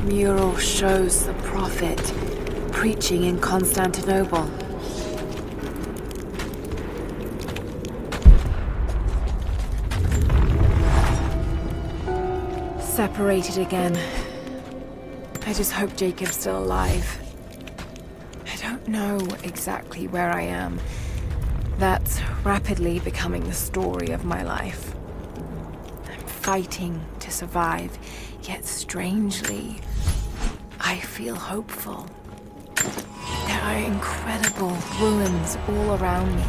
mural shows the prophet preaching in Constantinople. Separated again. I just hope Jacob's still alive. I don't know exactly where I am. That's rapidly becoming the story of my life. I'm fighting to survive, yet strangely, I feel hopeful. There are incredible ruins all around me.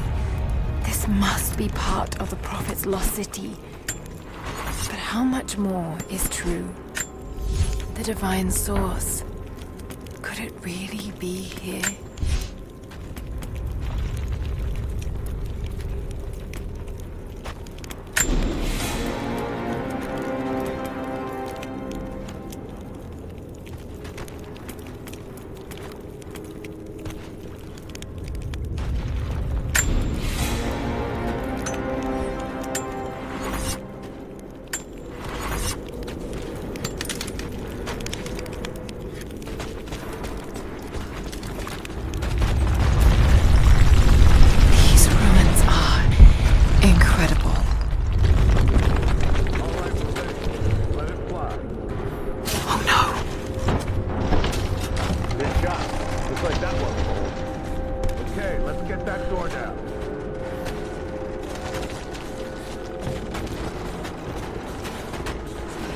This must be part of the Prophet's lost city. But how much more is true? The divine source. Could it really be here?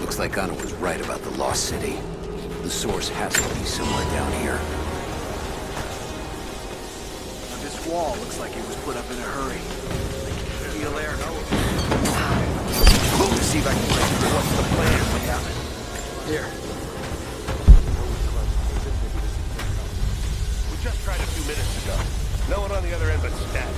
Looks like Anna was right about the lost city. The source has to be somewhere down here. This wall looks like it was put up in a hurry. Feel there, no? Let's see if I can break through. What's the plan? Here. We just tried a few minutes ago. No one on the other end but Stat.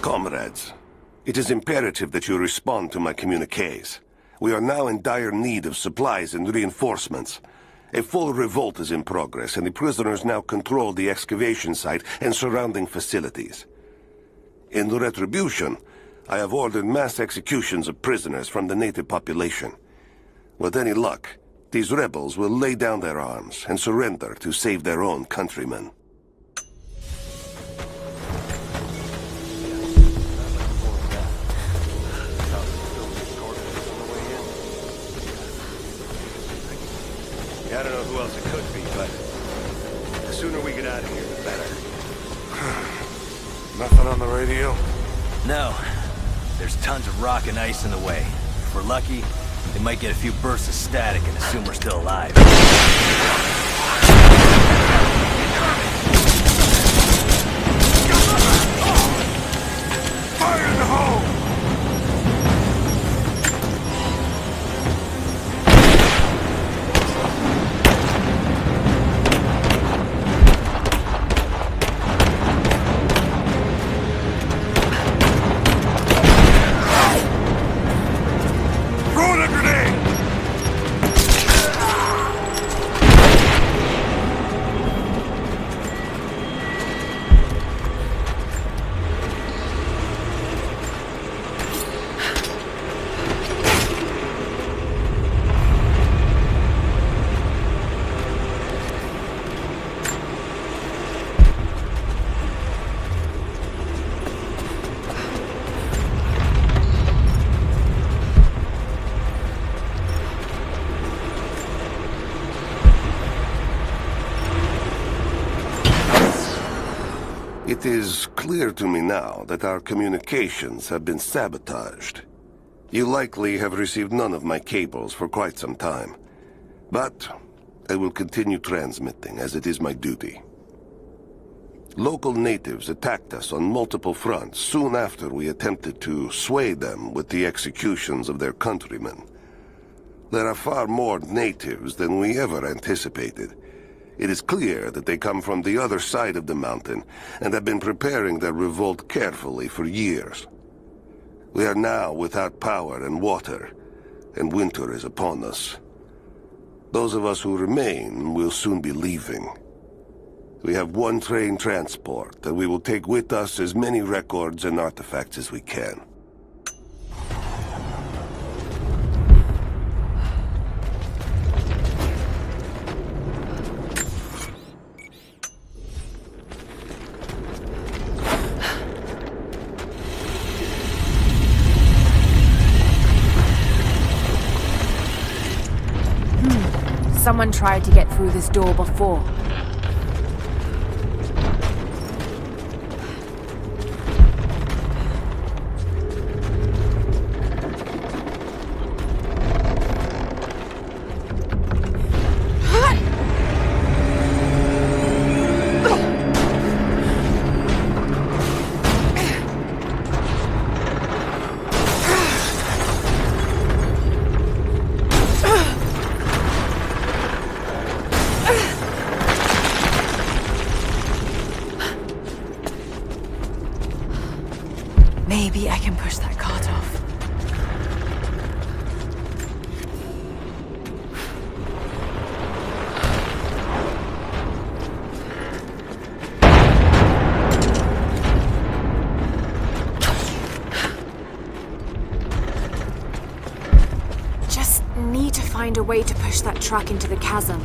Comrades, it is imperative that you respond to my communiques. We are now in dire need of supplies and reinforcements. A full revolt is in progress, and the prisoners now control the excavation site and surrounding facilities. In retribution, I have ordered mass executions of prisoners from the native population. With any luck, these rebels will lay down their arms and surrender to save their own countrymen. I don't know who else it could be, but the sooner we get out of here, the better. Nothing on the radio? No. There's tons of rock and ice in the way. If we're lucky, they might get a few bursts of static and assume we're still alive. Fire in the hole! It is clear to me now that our communications have been sabotaged. You likely have received none of my cables for quite some time. But I will continue transmitting, as it is my duty. Local natives attacked us on multiple fronts soon after we attempted to sway them with the executions of their countrymen. There are far more natives than we ever anticipated. It is clear that they come from the other side of the mountain and have been preparing their revolt carefully for years. We are now without power and water, and winter is upon us. Those of us who remain will soon be leaving. We have one train transport, and we will take with us as many records and artifacts as we can. Someone tried to get through this door before. Maybe I can push that cart off. Just need to find a way to push that truck into the chasm.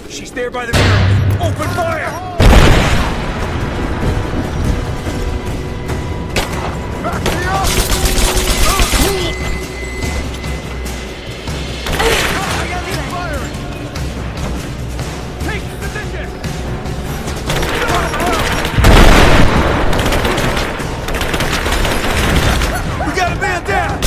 She's there by the mirror. Open fire! Back me up! I got these firing! Take position! We got a man down!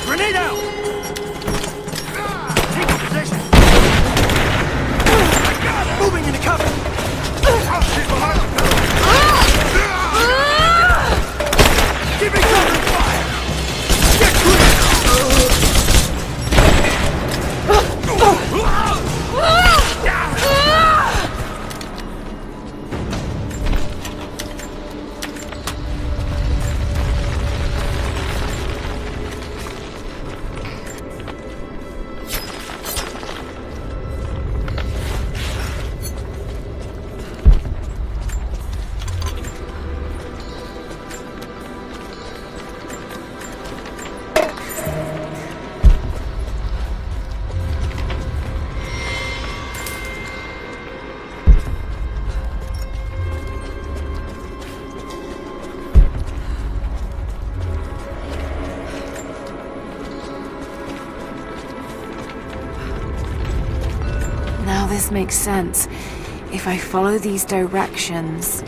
Grenade out! Take position! I got it! Moving into cover! She's behind him! Give me cover and fire! Get Now this makes sense. If I follow these directions...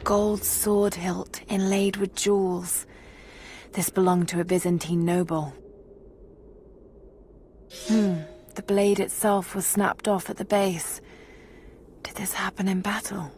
gold sword hilt inlaid with jewels. This belonged to a Byzantine noble. The blade itself was snapped off at the base. Did this happen in battle?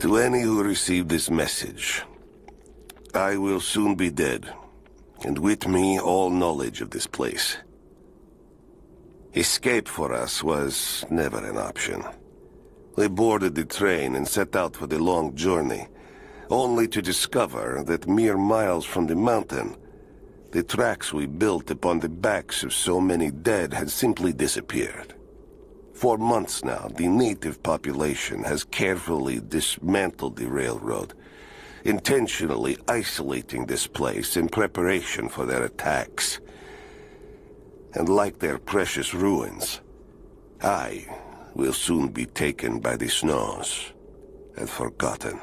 To any who receive this message, I will soon be dead, and with me all knowledge of this place. Escape for us was never an option. We boarded the train and set out for the long journey, only to discover that mere miles from the mountain, The tracks we built upon the backs of so many dead had simply disappeared. For months now, the native population has carefully dismantled the railroad, intentionally isolating this place in preparation for their attacks. And like their precious ruins, I will soon be taken by the snows and forgotten.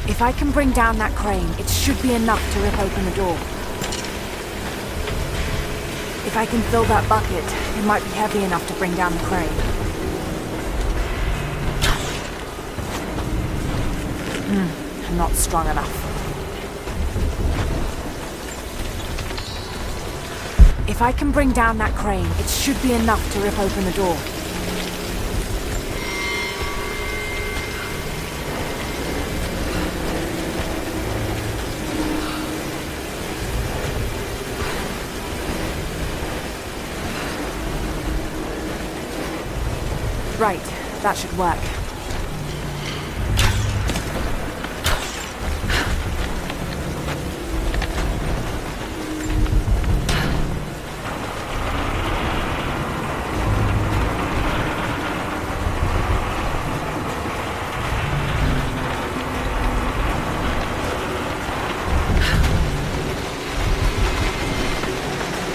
If I can bring down that crane, it should be enough to rip open the door. If I can fill that bucket, it might be heavy enough to bring down the crane. I'm not strong enough. If I can bring down that crane, it should be enough to rip open the door. Right, that should work.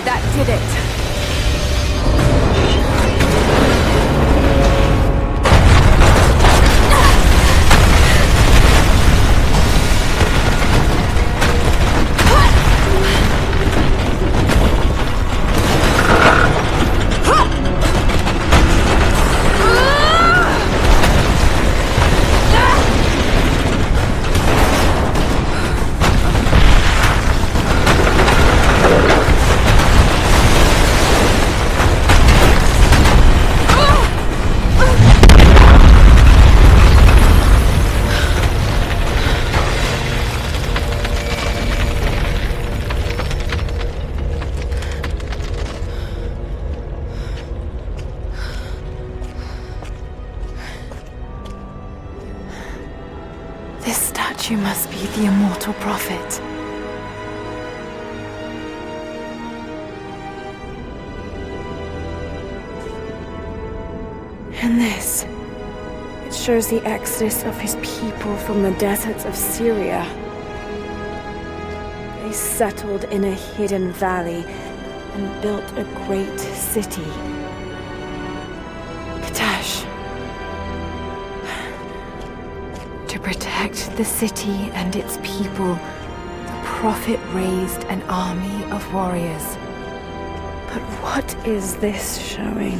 That did it. This statue must be the immortal prophet. And this, it shows the exodus of his people from the deserts of Syria. They settled in a hidden valley and built a great city. Katash. To protect the city and its people, the prophet raised an army of warriors. But what is this showing?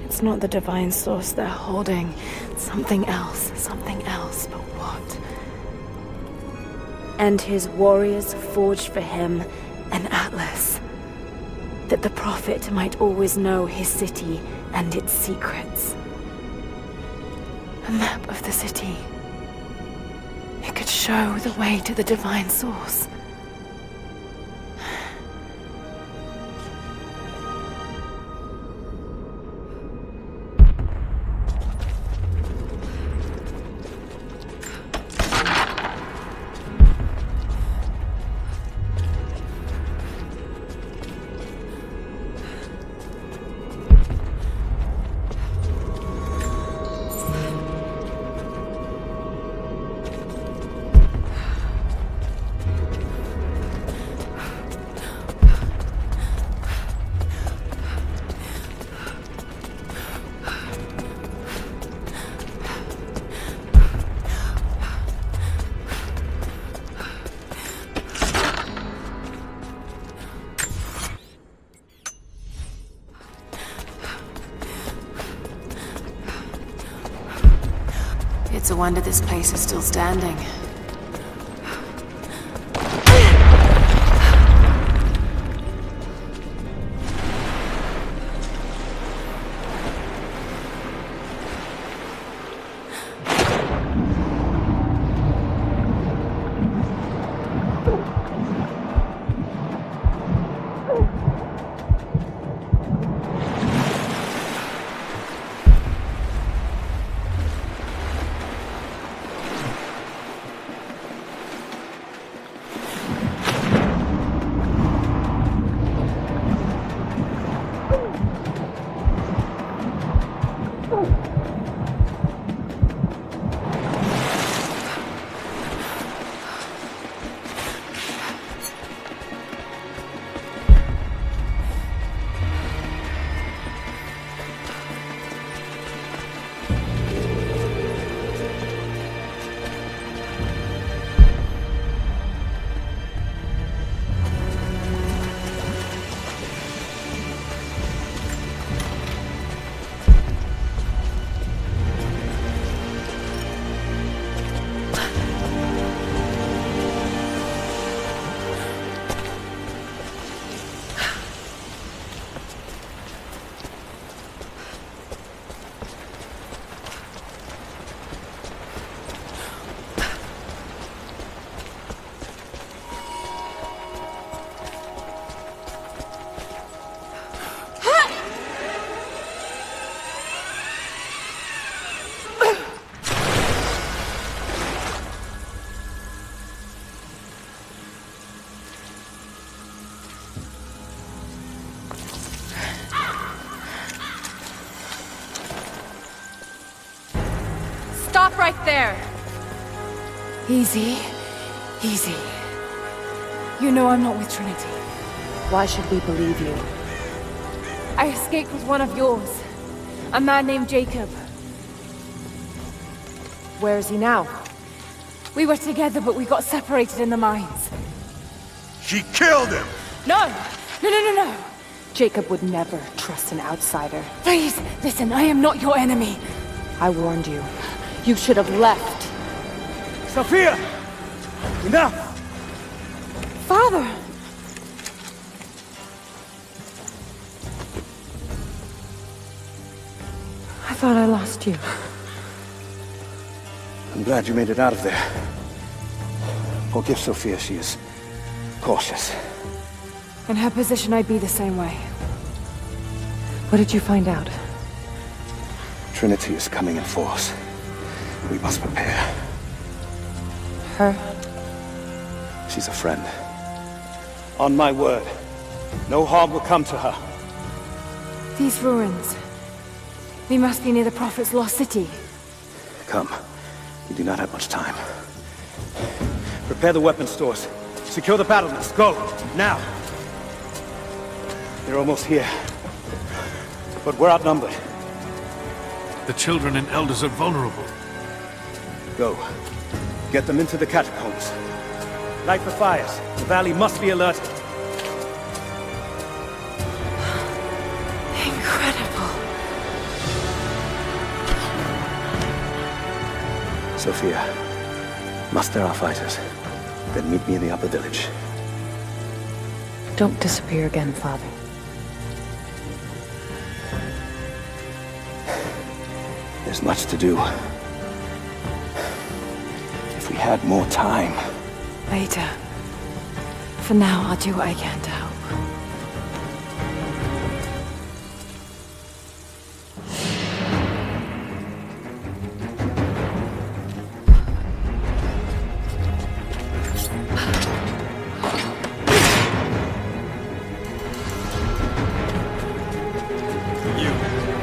It's not the divine source they're holding. Something else, but what? And his warriors forged for him an atlas, that the prophet might always know his city and its secrets. A map of the city. It could show the way to the divine source. It's a wonder this place is still standing. Stop right there! Easy. Easy. You know I'm not with Trinity. Why should we believe you? I escaped with one of yours. A man named Jacob. Where is he now? We were together, but we got separated in the mines. She killed him! No! No! Jacob would never trust an outsider. Please, listen, I am not your enemy. I warned you. You should have left. Sophia! Enough! Father! I thought I lost you. I'm glad you made it out of there. Forgive Sophia, she is cautious. In her position, I'd be the same way. What did you find out? Trinity is coming in force. We must prepare. Her? She's a friend. On my word, no harm will come to her. These ruins. We must be near the Prophet's lost city. Come. We do not have much time. Prepare the weapon stores. Secure the battlements. Go! Now! They're almost here. But we're outnumbered. The children and elders are vulnerable. Go. Get them into the catacombs. Light the fires. The valley must be alerted. Incredible. Sophia, muster our fighters. Then meet me in the upper village. Don't disappear again, Father. There's much to do. If we had more time. Later. For now, I'll do what I can to help.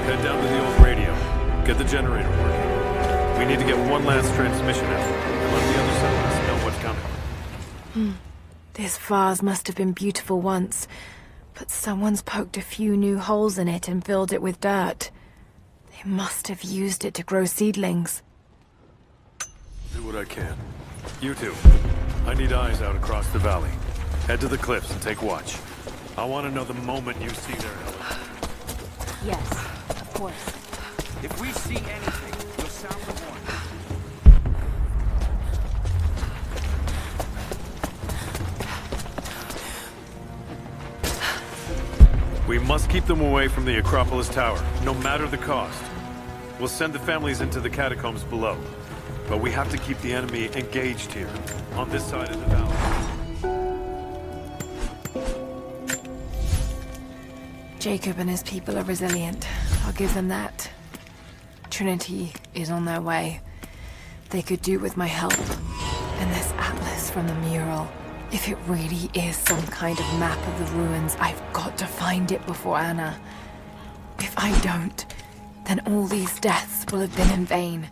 Head down to the old radio. Get the generator working. We need to get one last transmission out, and let the other settlers know what's coming. This vase must have been beautiful once, but someone's poked a few new holes in it and filled it with dirt. They must have used it to grow seedlings. Do what I can. You two. I need eyes out across the valley. Head to the cliffs and take watch. I want to know the moment you see their element. Yes, of course. If we see anything, we'll sound the warning. We must keep them away from the Acropolis Tower, no matter the cost. We'll send the families into the catacombs below. But we have to keep the enemy engaged here, on this side of the valley. Jacob and his people are resilient. I'll give them that. Trinity is on their way. They could do with my help. And this atlas from the mural. If it really is some kind of map of the ruins, I've got to find it before Anna. If I don't, then all these deaths will have been in vain.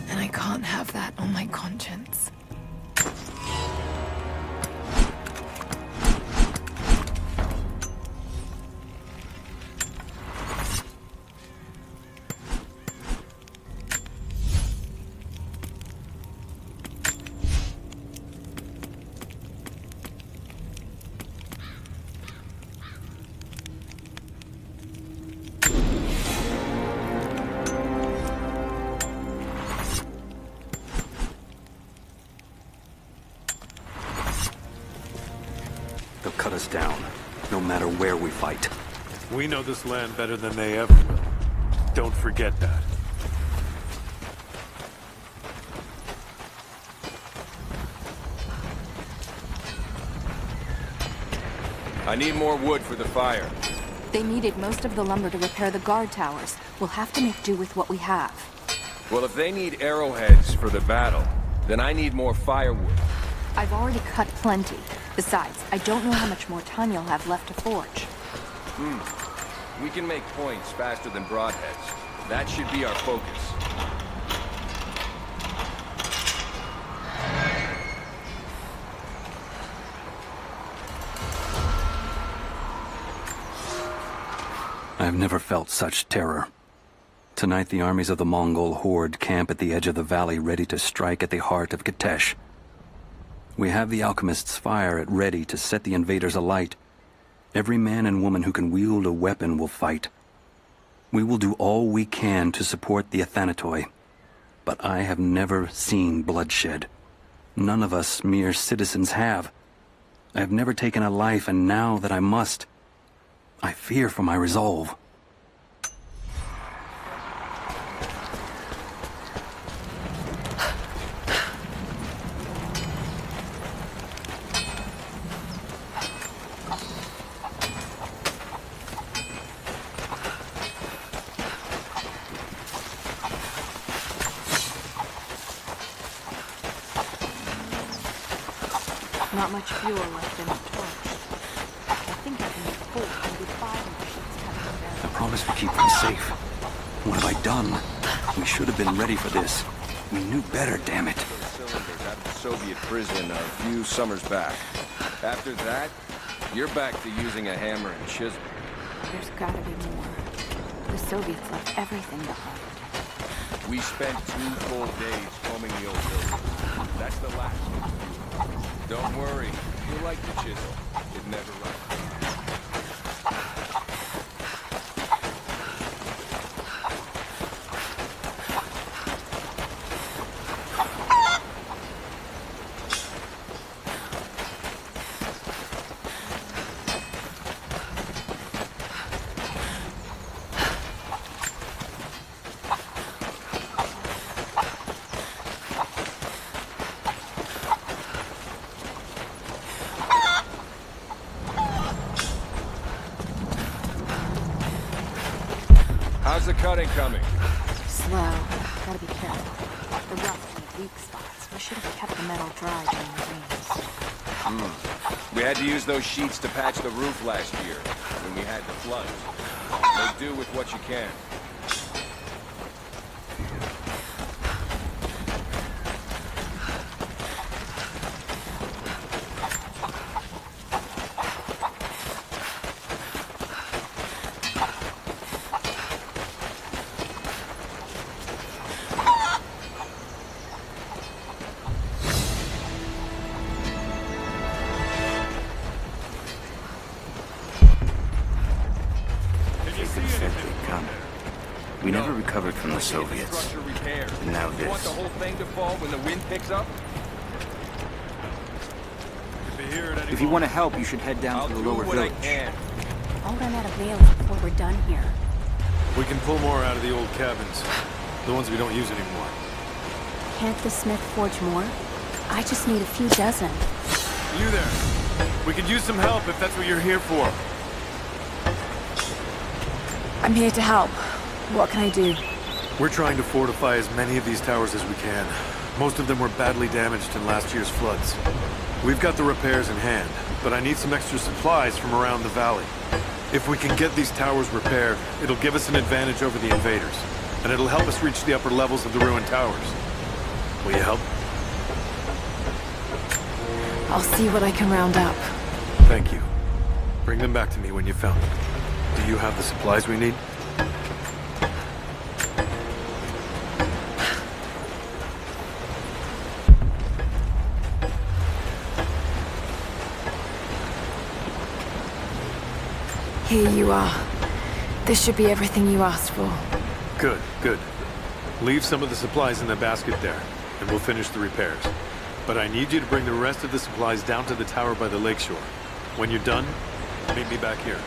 And I can't have that on my conscience. They'll cut us down, no matter where we fight. We know this land better than they ever will. Don't forget that. I need more wood for the fire. They needed most of the lumber to repair the guard towers. We'll have to make do with what we have. Well, if they need arrowheads for the battle, then I need more firewood. I've already cut plenty. Besides, I don't know how much more time you'll have left to forge. We can make points faster than broadheads. That should be our focus. I have never felt such terror. Tonight the armies of the Mongol horde camp at the edge of the valley, ready to strike at the heart of Kitezh. We have the alchemist's fire at ready to set the invaders alight. Every man and woman who can wield a weapon will fight. We will do all we can to support the Athanatoi. But I have never seen bloodshed. None of us mere citizens have. I have never taken a life, and now that I must, I fear for my resolve. Not much fuel left in the torch. I think I can make 405 machines coming I down. promised we'd keep them safe. What have I done? We should have been ready for this. We knew better, damn it. Cylinders out of the Soviet prison a few summers back. After that, you're back to using a hammer and chisel. There's gotta be more. The Soviets left everything behind. We spent 2 full days combing the old building. That's the last. Don't worry, you'll like the chisel. It never runs. How's the cutting coming? Slow. Gotta be careful. The rust and weak spots. We should have kept the metal dry during the rains. We had to use those sheets to patch the roof last year, when we had the floods. Make do with what you can. We never recovered from the Soviets. And now You want the this. whole thing to fall when the wind picks up? If If you want to help, you should head down I'll to the do lower what village. I can. I'll run out of nails before we're done here. We can pull more out of the old cabins. The ones we don't use anymore. Can't the smith forge more? I just need a few dozen. You there. We could use some help if that's what you're here for. I'm here to help. What can I do? We're trying to fortify as many of these towers as we can. Most of them were badly damaged in last year's floods. We've got the repairs in hand, but I need some extra supplies from around the valley. If we can get these towers repaired, it'll give us an advantage over the invaders, and it'll help us reach the upper levels of the ruined towers. Will you help? I'll see what I can round up. Thank you. Bring them back to me when you found them. Do you have the supplies we need? Here you are. This should be everything you asked for. Good, good. Leave some of the supplies in the basket there, and we'll finish the repairs. But I need you to bring the rest of the supplies down to the tower by the lakeshore. When you're done, meet me back here.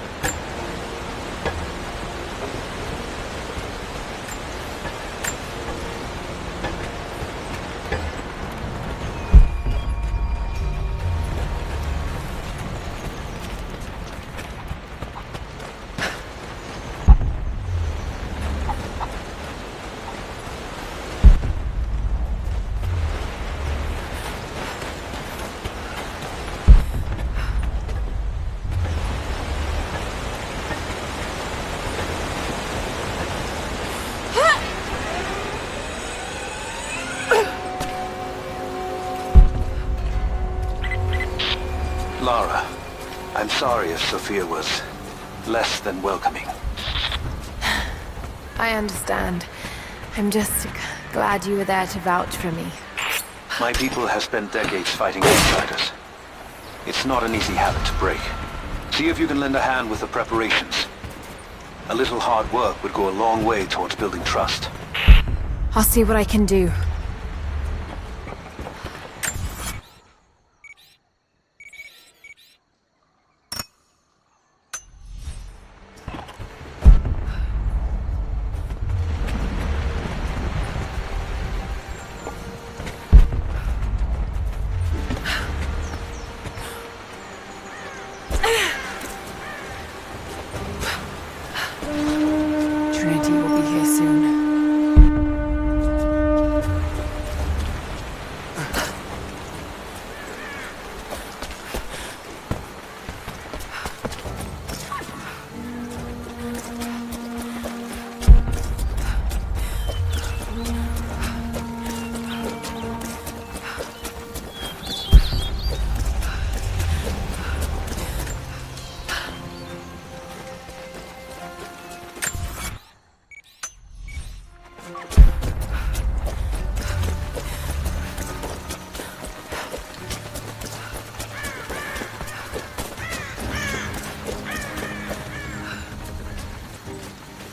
Lara, I'm sorry if Sophia was less than welcoming. I understand. I'm just glad you were there to vouch for me. My people have spent decades fighting outsiders. It's not an easy habit to break. See if you can lend a hand with the preparations. A little hard work would go a long way towards building trust. I'll see what I can do. Trinity will be here soon.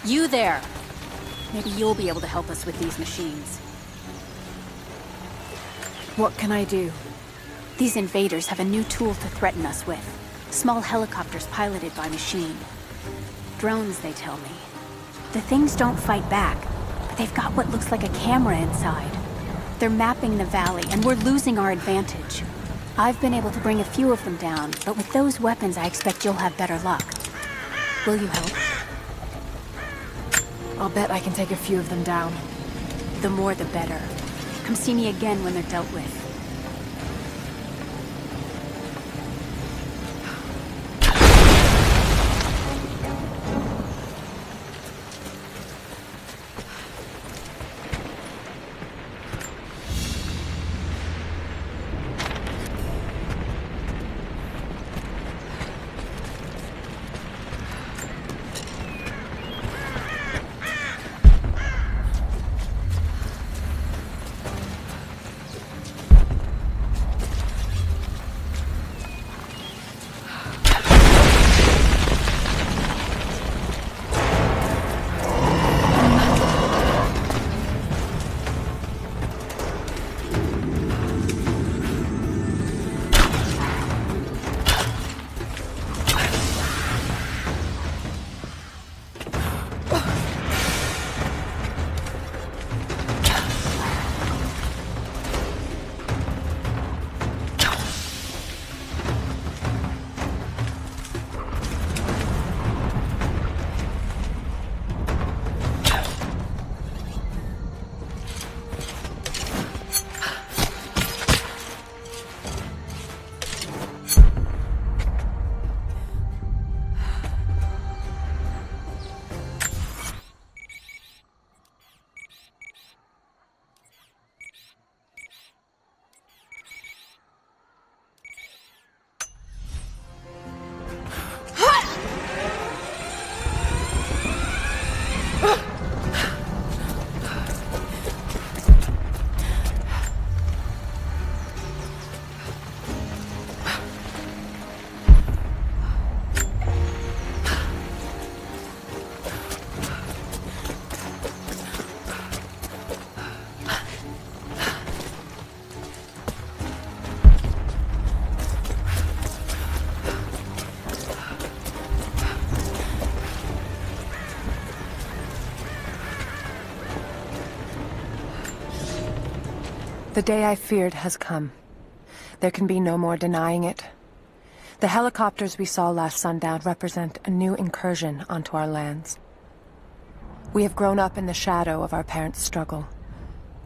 You there! Maybe you'll be able to help us with these machines. What can I do? These invaders have a new tool to threaten us with. Small helicopters piloted by machine. Drones, they tell me. The things don't fight back, but they've got what looks like a camera inside. They're mapping the valley, and we're losing our advantage. I've been able to bring a few of them down, but with those weapons, I expect you'll have better luck. Will you help? I'll bet I can take a few of them down. The more the better. Come see me again when they're dealt with. The day I feared has come. There can be no more denying it. The helicopters we saw last sundown represent a new incursion onto our lands. We have grown up in the shadow of our parents' struggle,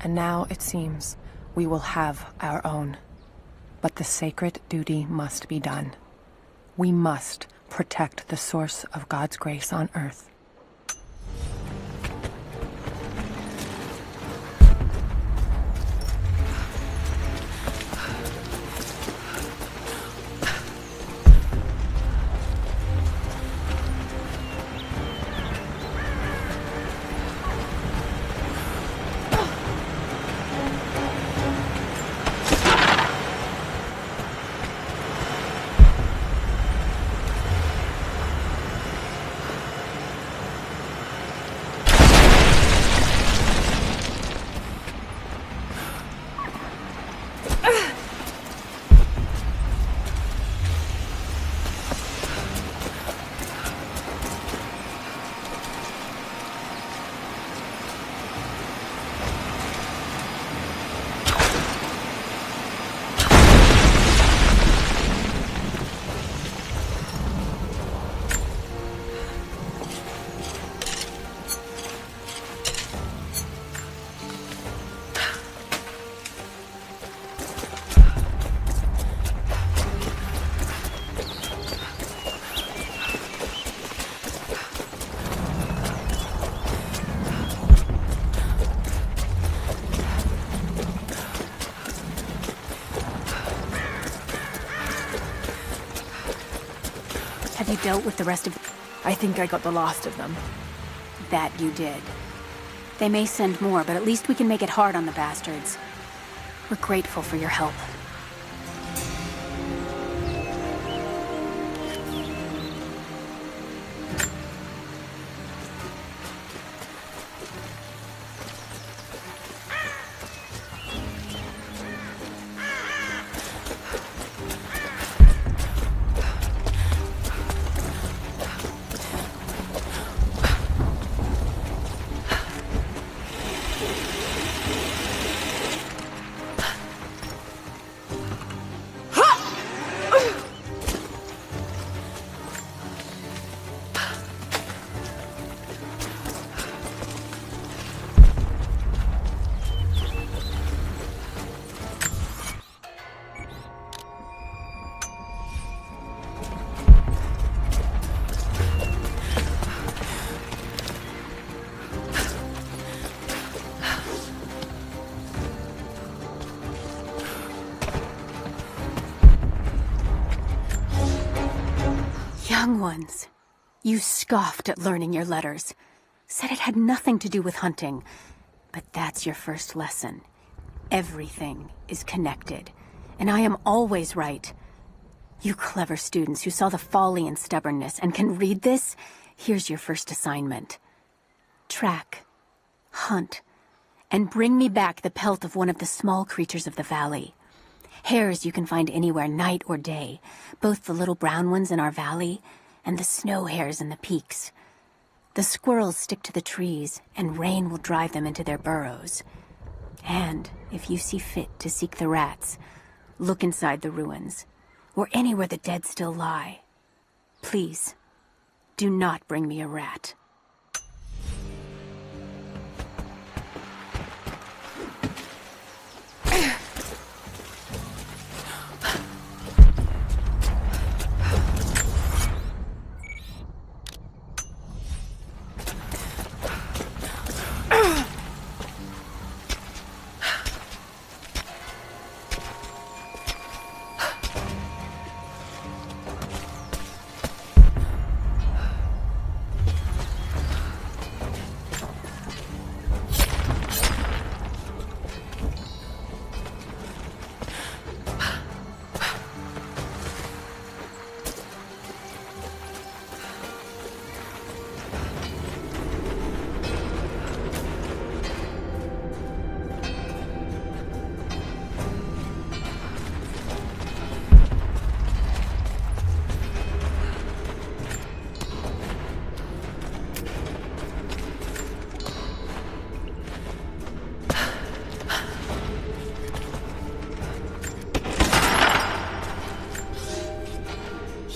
and now, it seems, we will have our own. But the sacred duty must be done. We must protect the source of God's grace on Earth. Have you dealt with the rest of... I think I got the last of them. That you did. They may send more, but at least we can make it hard on the bastards. We're grateful for your help. Young ones, you scoffed at learning your letters. Said it had nothing to do with hunting. But that's your first lesson. Everything is connected. And I am always right. You clever students who saw the folly and stubbornness and can read this, here's your first assignment. Track, hunt, and bring me back the pelt of one of the small creatures of the valley. Hares you can find anywhere, night or day. Both the little brown ones in our valley and the snow hares in the peaks. The squirrels stick to the trees, and rain will drive them into their burrows. And if you see fit to seek the rats, look inside the ruins, or anywhere the dead still lie. Please, do not bring me a rat.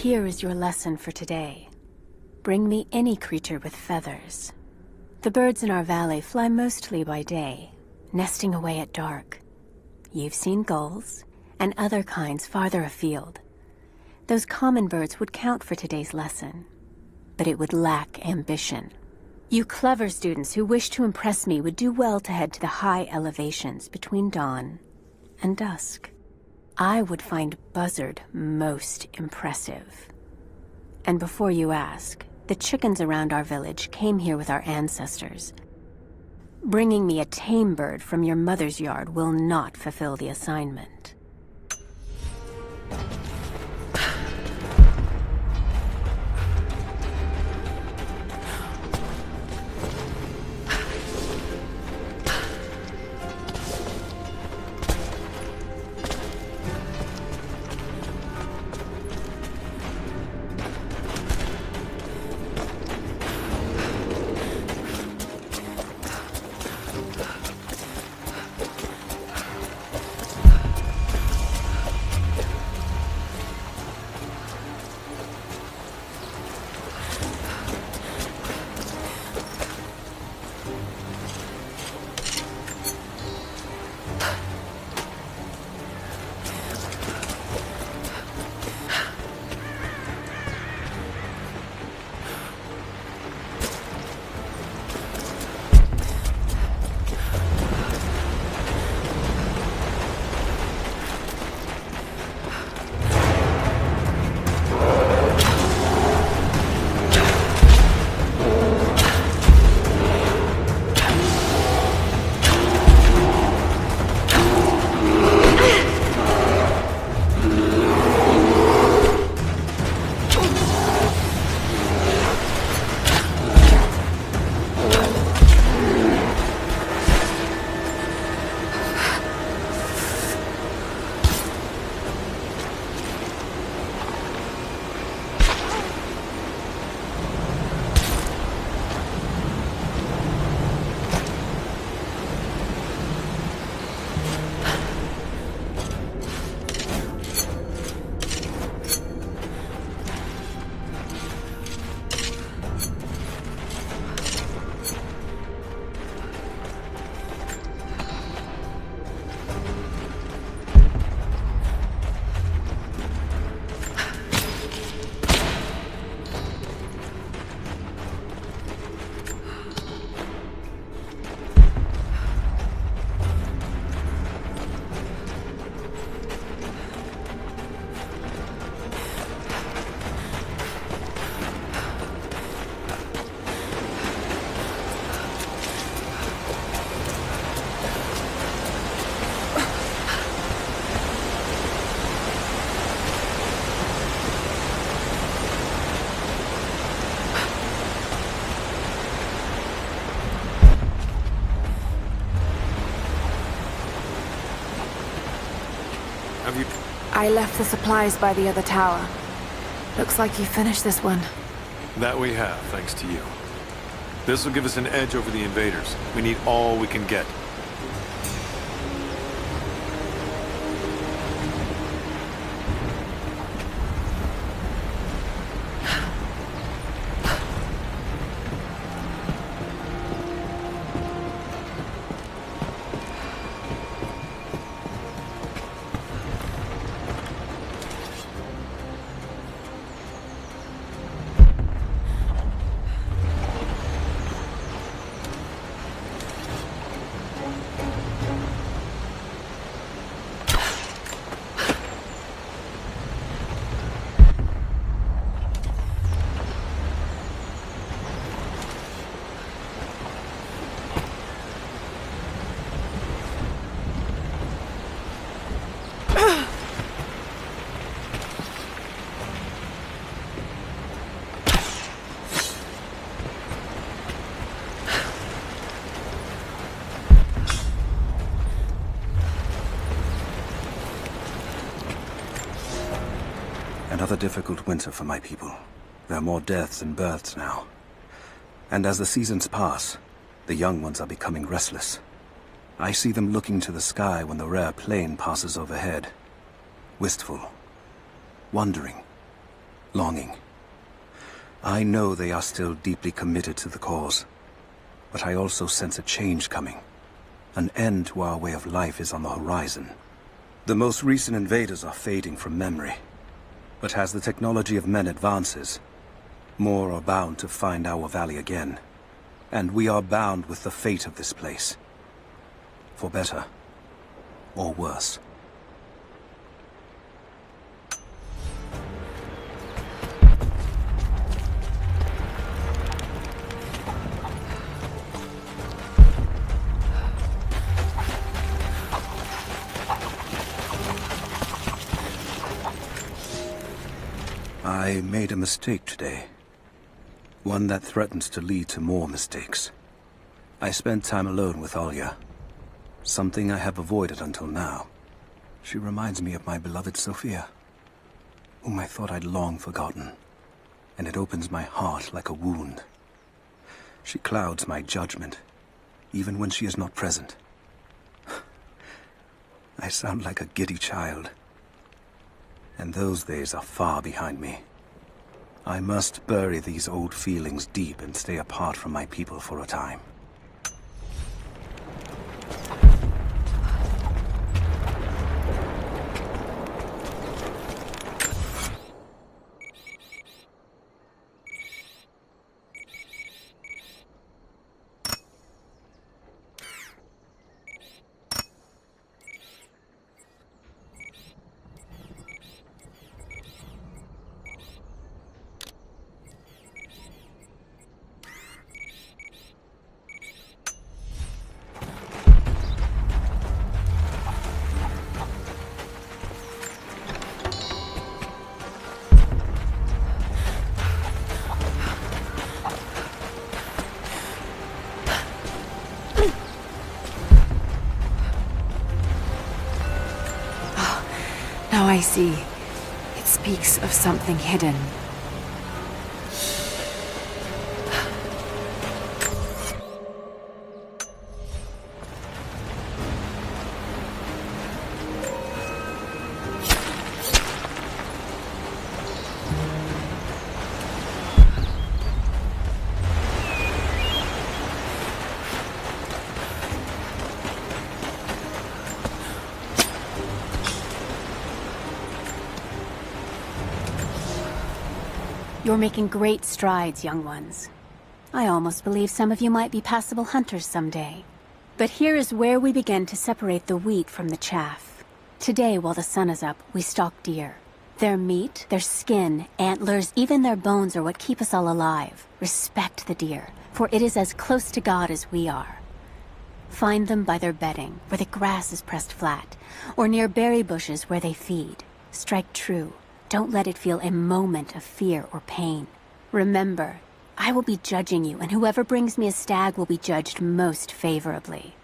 Here is your lesson for today. Bring me any creature with feathers. The birds in our valley fly mostly by day, nesting away at dark. You've seen gulls, and other kinds farther afield. Those common birds would count for today's lesson, but it would lack ambition. You clever students who wish to impress me would do well to head to the high elevations between dawn and dusk. I would find Buzzard most impressive. And before you ask, the chickens around our village came here with our ancestors. Bringing me a tame bird from your mother's yard will not fulfill the assignment. I left the supplies by the other tower. Looks like you finished this one. That we have, thanks to you. This will give us an edge over the invaders. We need all we can get. Another difficult winter for my people. There are more deaths than births now. And as the seasons pass, the young ones are becoming restless. I see them looking to the sky when the rare plane passes overhead. Wistful. Wondering. longing. I know they are still deeply committed to the cause, but I also sense a change coming. An end to our way of life is on the horizon. The most recent invaders are fading from memory, but as the technology of men advances, more are bound to find our valley again, and we are bound with the fate of this place. For better or worse. I made a mistake today. One that threatens to lead to more mistakes. I spent time alone with Olya. Something I have avoided until now. She reminds me of my beloved Sophia, whom I thought I'd long forgotten, and it opens my heart like a wound. She clouds my judgment, even when she is not present. I sound like a giddy child, and those days are far behind me. I must bury these old feelings deep and stay apart from my people for a time. Now I see. It speaks of something hidden. You're making great strides, young ones. I almost believe some of you might be passable hunters someday. But here is where we begin to separate the wheat from the chaff. Today, while the sun is up, we stalk deer. Their meat, their skin, antlers, even their bones are what keep us all alive. Respect the deer, for it is as close to God as we are. Find them by their bedding, where the grass is pressed flat, or near berry bushes where they feed. Strike true. Don't let it feel a moment of fear or pain. Remember, I will be judging you, and whoever brings me a stag will be judged most favorably.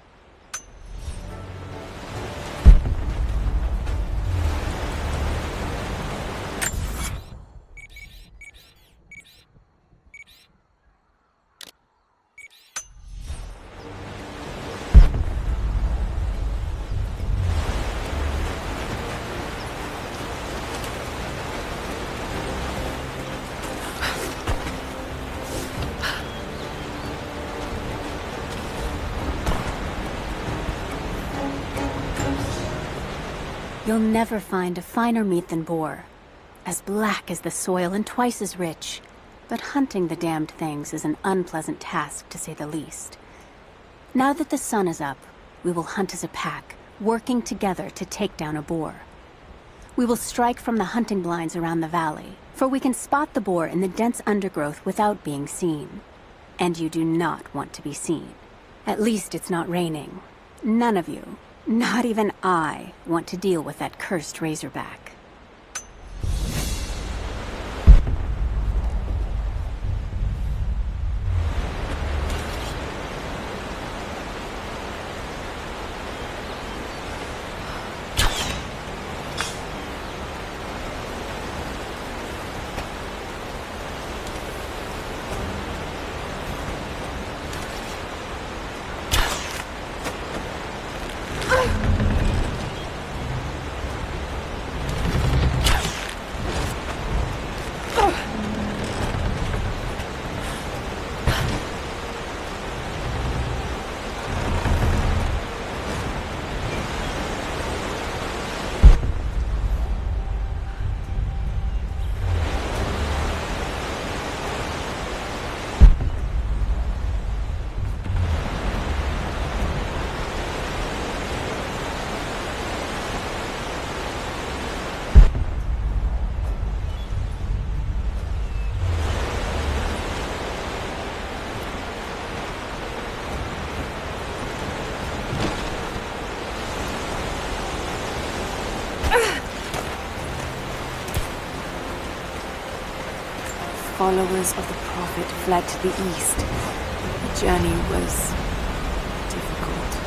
You'll never find a finer meat than boar. As black as the soil and twice as rich. But hunting the damned things is an unpleasant task, to say the least. Now that the sun is up, we will hunt as a pack, working together to take down a boar. We will strike from the hunting blinds around the valley, for we can spot the boar in the dense undergrowth without being seen. And you do not want to be seen. At least it's not raining. None of you, not even I, want to deal with that cursed razorback. followers of the Prophet fled to the east. The journey was difficult.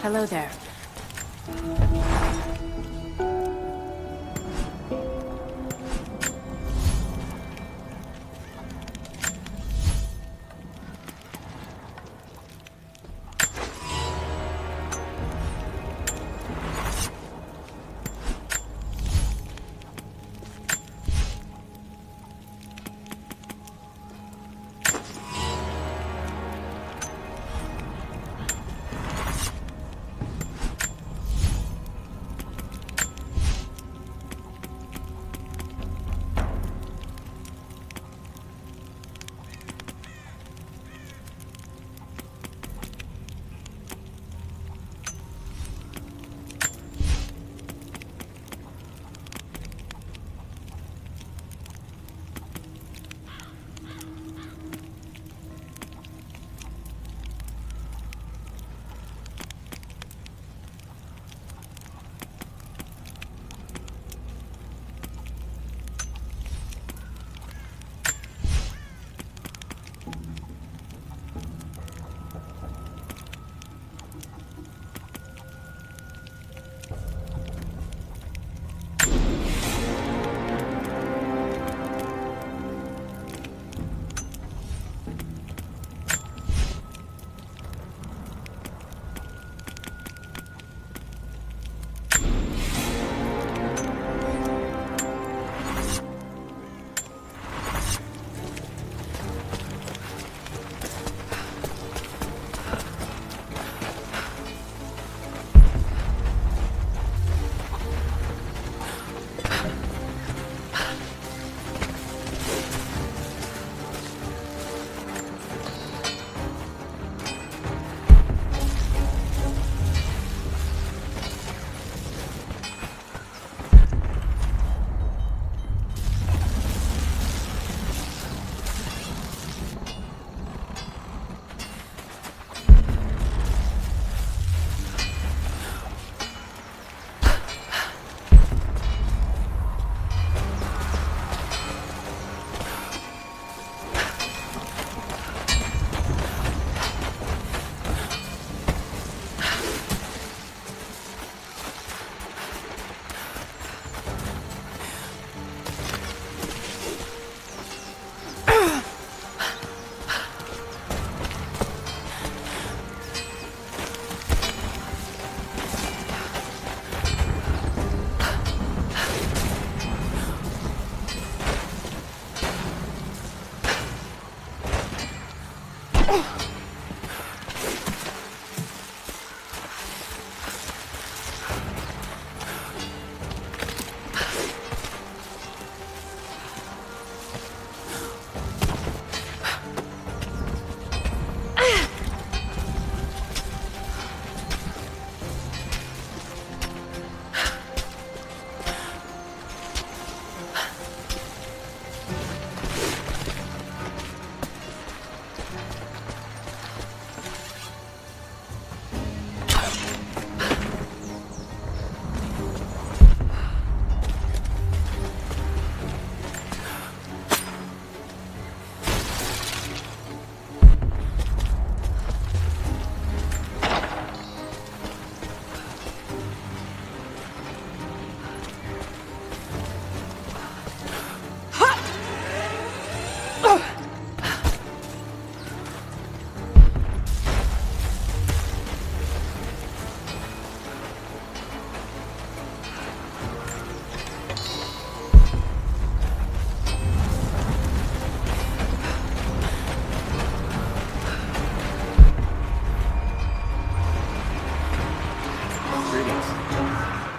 Hello there.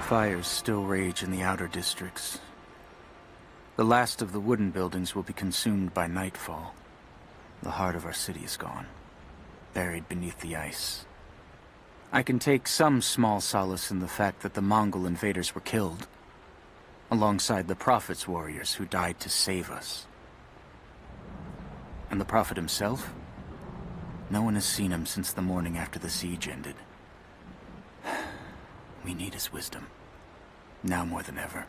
Fires still rage in the outer districts. The last of the wooden buildings will be consumed by nightfall. The heart of our city is gone, buried beneath the ice. I can take some small solace in the fact that the Mongol invaders were killed, alongside the Prophet's warriors who died to save us. And the Prophet himself? No one has seen him since the morning after the siege ended. We need his wisdom. Now more than ever.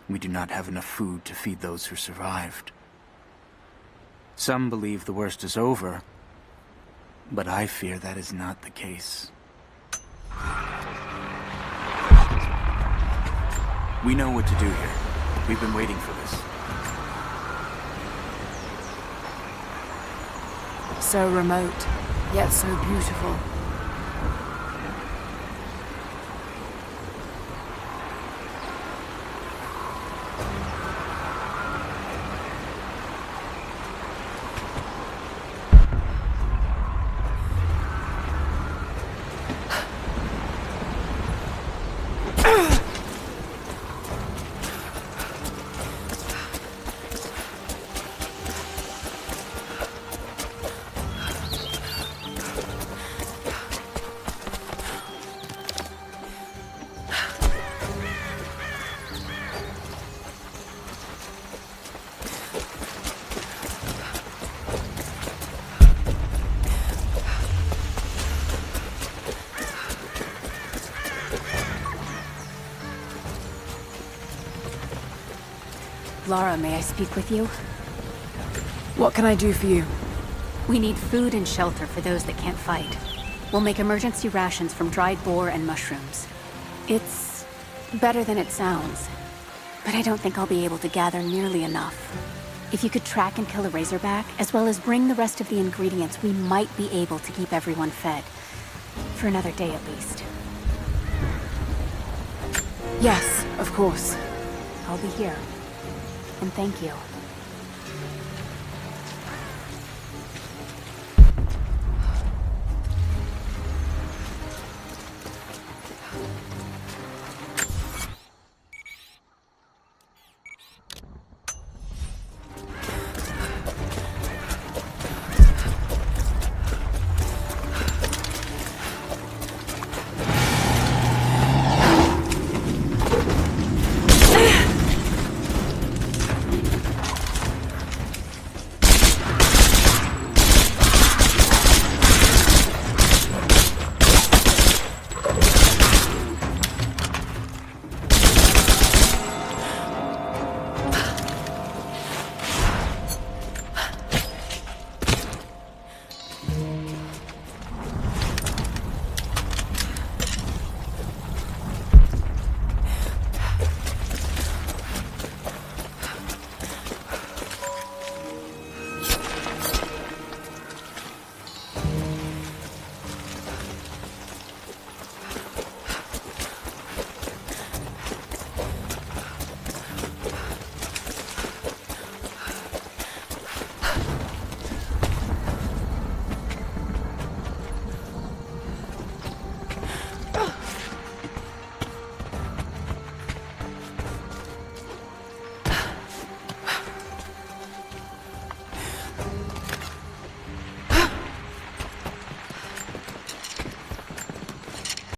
We do not have enough food to feed those who survived. Some believe the worst is over, but I fear that is not the case. We know what to do here. We've been waiting for this. So remote, yet so beautiful. Lara, may I speak with you? What can I do for you? We need food and shelter for those that can't fight. We'll make emergency rations from dried boar and mushrooms. It's better than it sounds, but I don't think I'll be able to gather nearly enough. If you could track and kill a razorback, as well as bring the rest of the ingredients, we might be able to keep everyone fed. For another day at least. Yes, of course. I'll be here. And thank you.